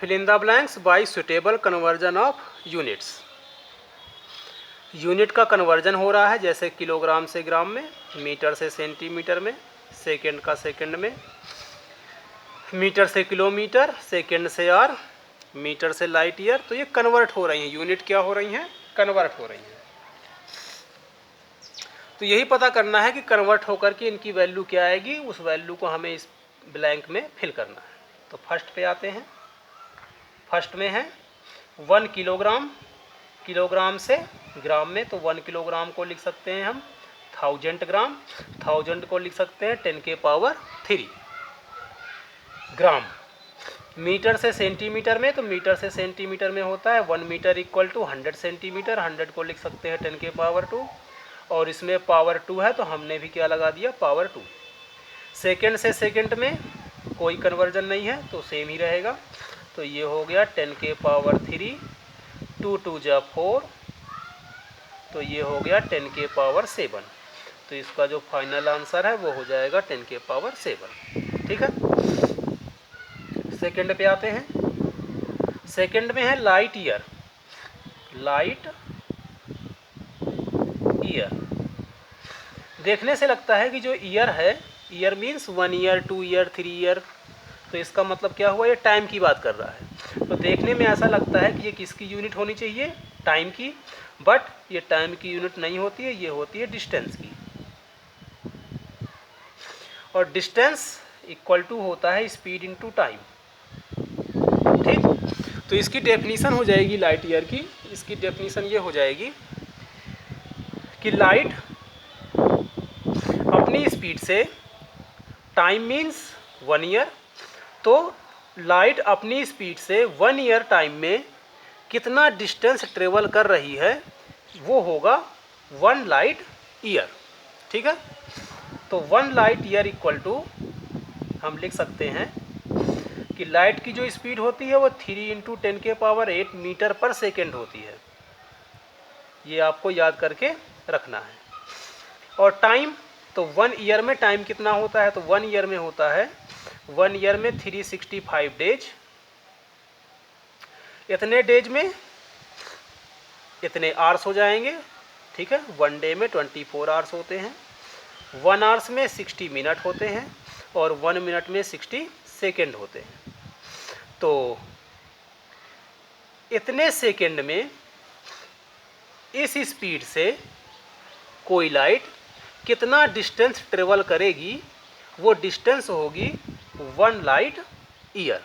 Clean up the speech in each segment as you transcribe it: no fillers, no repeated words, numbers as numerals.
Fill in the blanks by suitable conversion of units. Unit का conversion हो रहा है, जैसे किलोग्राम से ग्राम में, मीटर से सेंटीमीटर में, सेकंड का सेकंड में, मीटर से किलोमीटर, सेकंड से आर, मीटर से लाइट ईयर। तो ये कन्वर्ट हो रही हैं, यूनिट क्या हो रही हैं, कन्वर्ट हो रही हैं। तो यही पता करना है कि कन्वर्ट होकर के इनकी वैल्यू क्या आएगी, उस वैल्यू को हमें इस ब्लैंक में फिल करना है। तो फर्स्ट पे आते हैं। फर्स्ट में है 1 किलोग्राम, किलोग्राम से ग्राम में, तो 1 किलोग्राम को लिख सकते हैं हम 1000 ग्राम, 1000 को लिख सकते हैं 10 के पावर 3 ग्राम। मीटर से सेंटीमीटर में, तो मीटर से सेंटीमीटर में होता है 1 मीटर इक्वल टू 100 सेंटीमीटर, 100 को लिख सकते हैं 10 के पावर 2, और इसमें पावर 2 है तो हमने भी क्या लगा दिया, पावर 2। सेकंड से सेकंड में कोई कन्वर्जन नहीं है तो सेम ही रहेगा, तो ये हो गया 10 के पावर 3, 2 2 जा 4, तो ये हो गया 10 के पावर 7। तो इसका जो फाइनल आंसर है वो हो जाएगा 10 के पावर 7। ठीक है। सेकंड पे आते हैं। सेकंड में है लाइट ईयर। लाइट ईयर देखने से लगता है कि जो ईयर है, year means 1 year, 2 year, 3 year, तो इसका मतलब क्या हुआ, ये टाइम की बात कर रहा है। तो देखने में ऐसा लगता है कि ये किसकी यूनिट होनी चाहिए, टाइम की, बट ये टाइम की यूनिट नहीं होती है, ये होती है डिस्टेंस की। और डिस्टेंस इक्वल टू होता है स्पीड इनटू टाइम। ठीक, तो इसकी डेफिनीशन हो जाएगी लाइट ईयर की। इसकी डेफिनीशन ये हो जाएगी कि लाइट अपनी स्पीड से, टाइम मीन्स 1 ईयर, तो लाइट अपनी स्पीड से 1 ईयर टाइम में कितना डिस्टेंस ट्रेवल कर रही है वो होगा 1 लाइट ईयर। ठीक है। तो 1 लाइट ईयर इक्वल टू हम लिख सकते हैं कि लाइट की जो स्पीड होती है वो 3 × 10 के पावर 8 मीटर पर सेकेंड होती है। ये आपको याद करके रखना है। और टाइम, तो 1 ईयर में टाइम कितना होता है, तो 1 ईयर में होता है, 1 ईयर में 365 डेज। इतने डेज में इतने आवर्स हो जाएंगे। ठीक है। 1 डे में 24 आवर्स होते हैं, 1 आवर्स में 60 मिनट होते हैं, और 1 मिनट में 60 सेकेंड होते हैं। तो इतने सेकेंड में इस स्पीड से कोई लाइट कितना डिस्टेंस ट्रेवल करेगी, वो डिस्टेंस होगी 1 लाइट ईयर।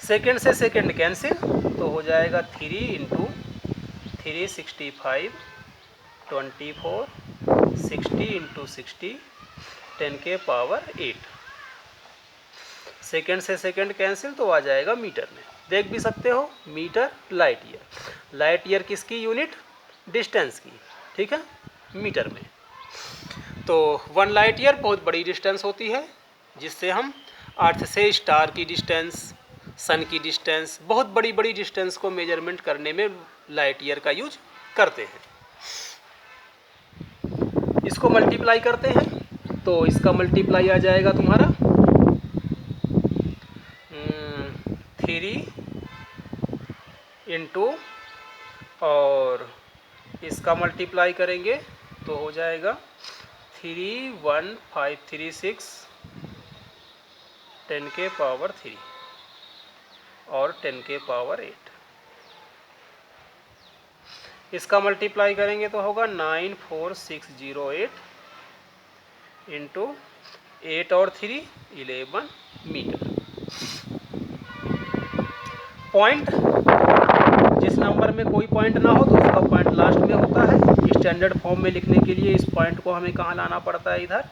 सेकेंड से सेकेंड कैंसिल, तो हो जाएगा 3 × 365 24 60 × 60 10 के पावर 8। सेकेंड से सेकेंड कैंसिल, तो आ जाएगा मीटर में। देख भी सकते हो, metre light year. Light year किसकी यूनिट, डिस्टेंस की। ठीक है, मीटर में। तो 1 लाइट ईयर बहुत बड़ी डिस्टेंस होती है, जिससे हम अर्थ से स्टार की डिस्टेंस, सन की डिस्टेंस, बहुत बड़ी बड़ी डिस्टेंस को मेजरमेंट करने में लाइट ईयर का यूज करते हैं। इसको मल्टीप्लाई करते हैं, तो इसका मल्टीप्लाई आ जाएगा तुम्हारा 3 इंटू, और इसका मल्टीप्लाई करेंगे तो हो जाएगा 31536 10 के पावर 3 और 10 के पावर 8। इसका मल्टीप्लाई करेंगे तो होगा 94608 इंटू 8 और 3 11 मीटर। पॉइंट, जिस नंबर में कोई पॉइंट ना हो तो उसका पॉइंट लास्ट में होता है। स्टैंडर्ड फॉर्म में लिखने के लिए इस पॉइंट को हमें कहाँ लाना पड़ता है, इधर।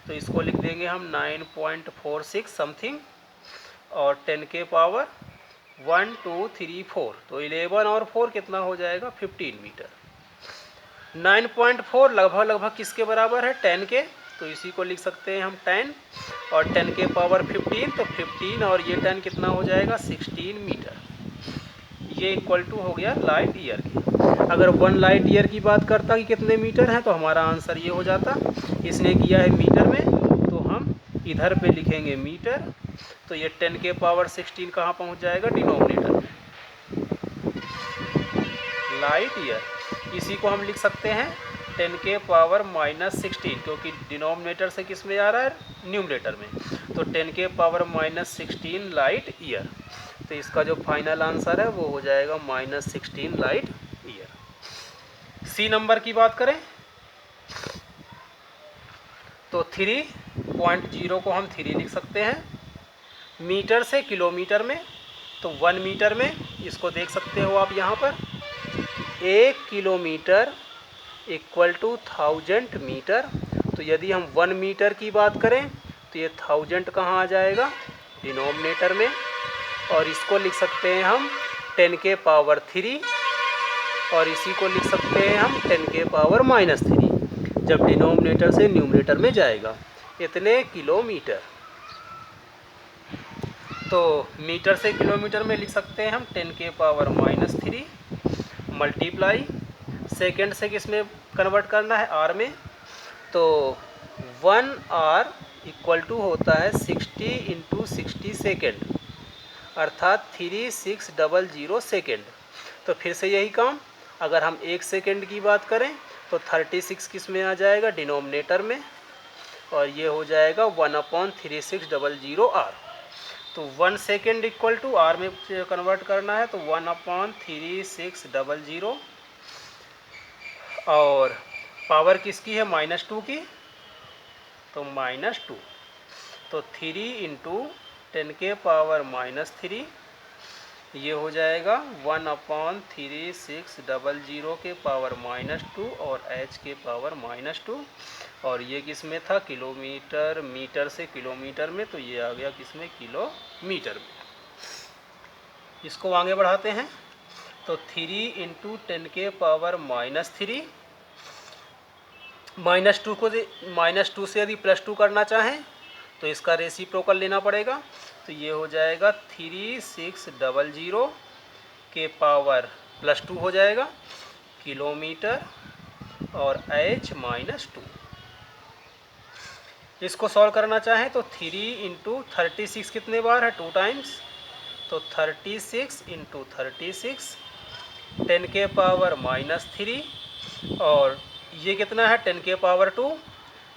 तो इसको लिख देंगे हम 9.46 समथिंग और 10 के पावर 1 2 3 4, तो 11 और 4 कितना हो जाएगा, 15 मीटर। 9.4 लगभग किसके बराबर है, 10 के, तो इसी को लिख सकते हैं हम 10, और 10 के पावर 15, तो 15 और ये 10 कितना हो जाएगा, 16 मीटर। ये इक्वल टू हो गया लाइट ईयर की। अगर 1 लाइट ईयर की बात करता कि कितने मीटर हैं, तो हमारा आंसर ये हो जाता। इसने किया है मीटर में, तो हम इधर पे लिखेंगे मीटर, तो ये 10 के पावर 16 कहाँ पहुँच जाएगा, डिनोमिनेटर में, लाइट ईयर। इसी को हम लिख सकते हैं 10 के पावर -16, क्योंकि डिनोमिनेटर से किस में जा रहा है, न्यूमरेटर में, तो 10 के पावर -16 लाइट ईयर। तो इसका जो फाइनल आंसर है वो हो जाएगा -16 लाइट ईयर। सी नंबर की बात करें तो 3.0 को हम 3 लिख सकते हैं। मीटर से किलोमीटर में, तो 1 मीटर में, इसको देख सकते हो आप यहाँ पर, 1 किलोमीटर इक्वल टू 1000 मीटर। तो यदि हम 1 मीटर की बात करें तो ये 1000 कहाँ आ जाएगा, डिनोमिनेटर में, और इसको लिख सकते हैं हम 10 के पावर 3, और इसी को लिख सकते हैं हम 10 के पावर -3, जब डिनोमिनेटर से न्यूमरेटर में जाएगा, इतने किलोमीटर। तो मीटर से किलोमीटर में लिख सकते हैं हम 10 के पावर -3 मल्टीप्लाई, सेकेंड से किस में कन्वर्ट करना है, आर में, तो 1 आर इक्वल टू होता है 60 × 60 सेकेंड, अर्थात 3600 सेकेंड। तो फिर से यही काम, अगर हम 1 सेकेंड की बात करें तो 36 किस में आ जाएगा, डिनोमिनेटर में, और ये हो जाएगा 1/3600 आर। तो 1 सेकेंड इक्वल टू आर में कन्वर्ट करना है, तो 1/3600, और पावर किसकी है, -2 की, तो -2, तो 3 × 10 के पावर -3, ये हो जाएगा 1/3600 के पावर -2 और h के पावर -2, और ये किस में था, किलोमीटर, मीटर से किलोमीटर में, तो ये आ गया किस में, किलोमीटर में। इसको आगे बढ़ाते हैं, तो 3 × 10 के पावर -3, -2 को -2 से यदि +2 करना चाहें तो इसका रेसिप्रोकल लेना पड़ेगा, तो ये हो जाएगा 3600 के पावर +2 हो जाएगा किलोमीटर, और h -2। इसको सॉल्व करना चाहें तो 3 × 36 कितने बार है, 2 टाइम्स, तो 36 × 36 10 के पावर -3, और ये कितना है, 10 के पावर 2,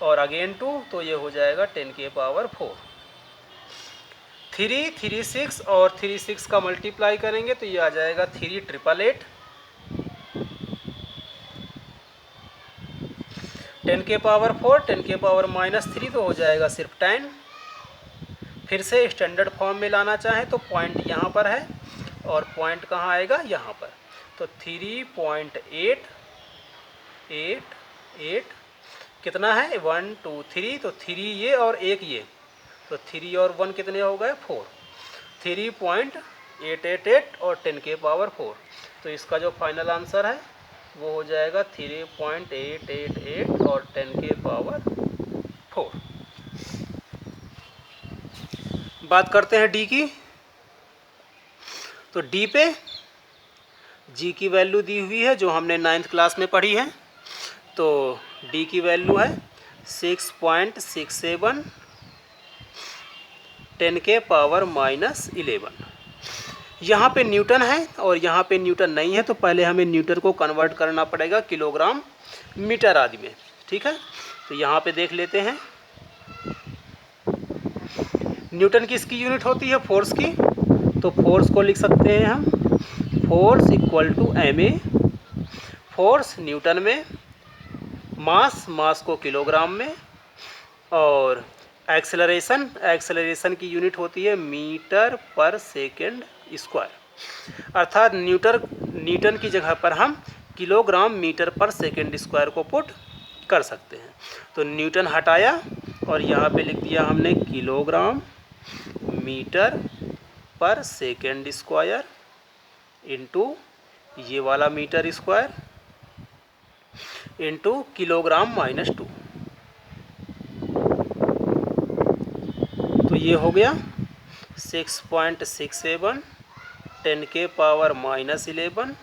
और अगेन 2, तो ये हो जाएगा 10 के पावर 4। 3 36 और 36 का मल्टीप्लाई करेंगे तो ये आ जाएगा 3888, 10 के पावर 4, 10 के पावर -3, तो हो जाएगा सिर्फ 10। फिर से स्टैंडर्ड फॉर्म में लाना चाहें तो पॉइंट यहाँ पर है, और पॉइंट कहाँ आएगा, यहाँ पर, तो 3.888 कितना है, 1 2 3, तो 3 ये और 1 ये, तो 3 और 1 कितने हो गए, 4, 3.888 और 10 के पावर 4। तो इसका जो फाइनल आंसर है वो हो जाएगा 3.888 और 10 के पावर 4। बात करते हैं डी की, तो डी पे जी की वैल्यू दी हुई है जो हमने 9th क्लास में पढ़ी है। तो डी की वैल्यू है 6.67 10 के पावर -11। यहाँ पे न्यूटन है और यहाँ पे न्यूटन नहीं है, तो पहले हमें न्यूटन को कन्वर्ट करना पड़ेगा किलोग्राम, मीटर आदि में, ठीक है। तो यहाँ पे देख लेते हैं, न्यूटन किसकी यूनिट होती है, फोर्स की, तो फोर्स को लिख सकते हैं हम, force equal to ma, force Newton में, मास को किलोग्राम में, और एक्सेलरेशन की यूनिट होती है मीटर पर सेकेंड स्क्वायर, अर्थात न्यूटन की जगह पर हम किलोग्राम मीटर पर सेकेंड स्क्वायर को पुट कर सकते हैं। तो न्यूटन हटाया और यहाँ पे लिख दिया हमने किलोग्राम मीटर पर सेकेंड स्क्वायर इंटू ये वाला मीटर स्क्वायर इंटू किलोग्राम -2। तो ये हो गया 6.67 10 के पावर -11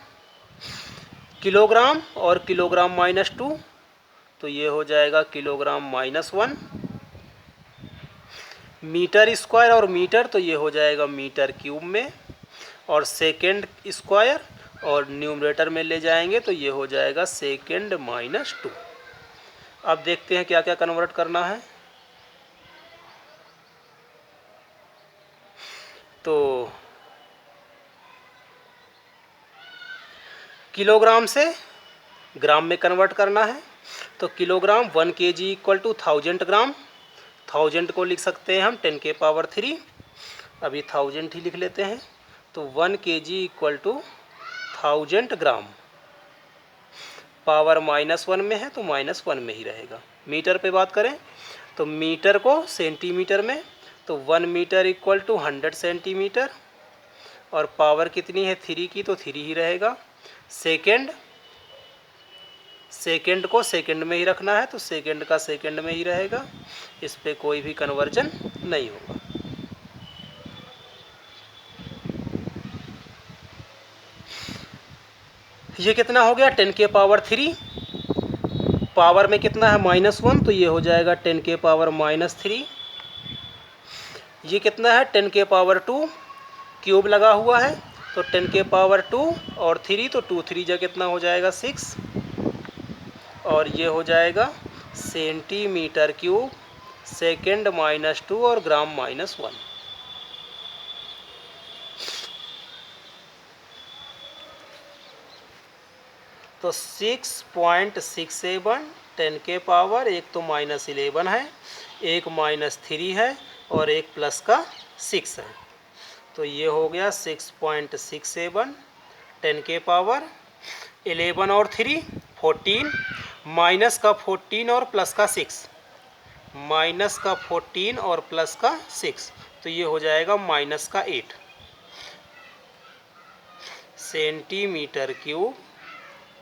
किलोग्राम, और किलोग्राम -2, तो ये हो जाएगा किलोग्राम -1। मीटर स्क्वायर और मीटर, तो ये हो जाएगा मीटर क्यूब में, और सेकेंड स्क्वायर और न्यूमरेटर में ले जाएंगे तो ये हो जाएगा सेकेंड माइनस 2। अब देखते हैं क्या क्या कन्वर्ट करना है। तो किलोग्राम से ग्राम में कन्वर्ट करना है, तो किलोग्राम 1 kg इक्वल टू 1000 ग्राम। 1000 को लिख सकते हैं हम 10⁻³ अभी 1000 ही लिख लेते हैं। तो 1 kg equal to 1000 gram. Power -1 में है तो -1 में ही रहेगा। मीटर पे बात करें तो मीटर को सेंटीमीटर में, तो 1 मीटर इक्वल टू 100 सेंटीमीटर, और पावर कितनी है 3 की, तो 3 ही रहेगा। सेकेंड को सेकेंड में ही रखना है, तो सेकेंड का सेकेंड में ही रहेगा। इस पे कोई भी कन्वर्जन नहीं होगा। ये कितना हो गया 10⁻³ पावर में कितना है -1, तो ये हो जाएगा 10⁻³ ये कितना है 10⁻² क्यूब लगा हुआ है, तो 10⁻² और 3, तो 2 3 जा कितना हो जाएगा 6, और ये हो जाएगा सेंटीमीटर क्यूब, सेकेंड -2 और ग्राम -1। तो 6.67 10⁻, एक तो -11 है, एक -3 है, और एक प्लस का 6 है। तो ये हो गया 6.67 10⁻, 11 और 3 14, माइनस का 14 और प्लस का 6, माइनस का 14 और प्लस का 6, तो ये हो जाएगा माइनस का 8 सेंटीमीटर क्यूब,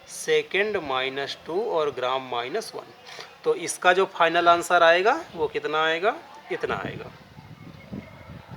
सेकेंड -2 और ग्राम -1। तो इसका जो फाइनल आंसर आएगा वो कितना आएगा, इतना आएगा।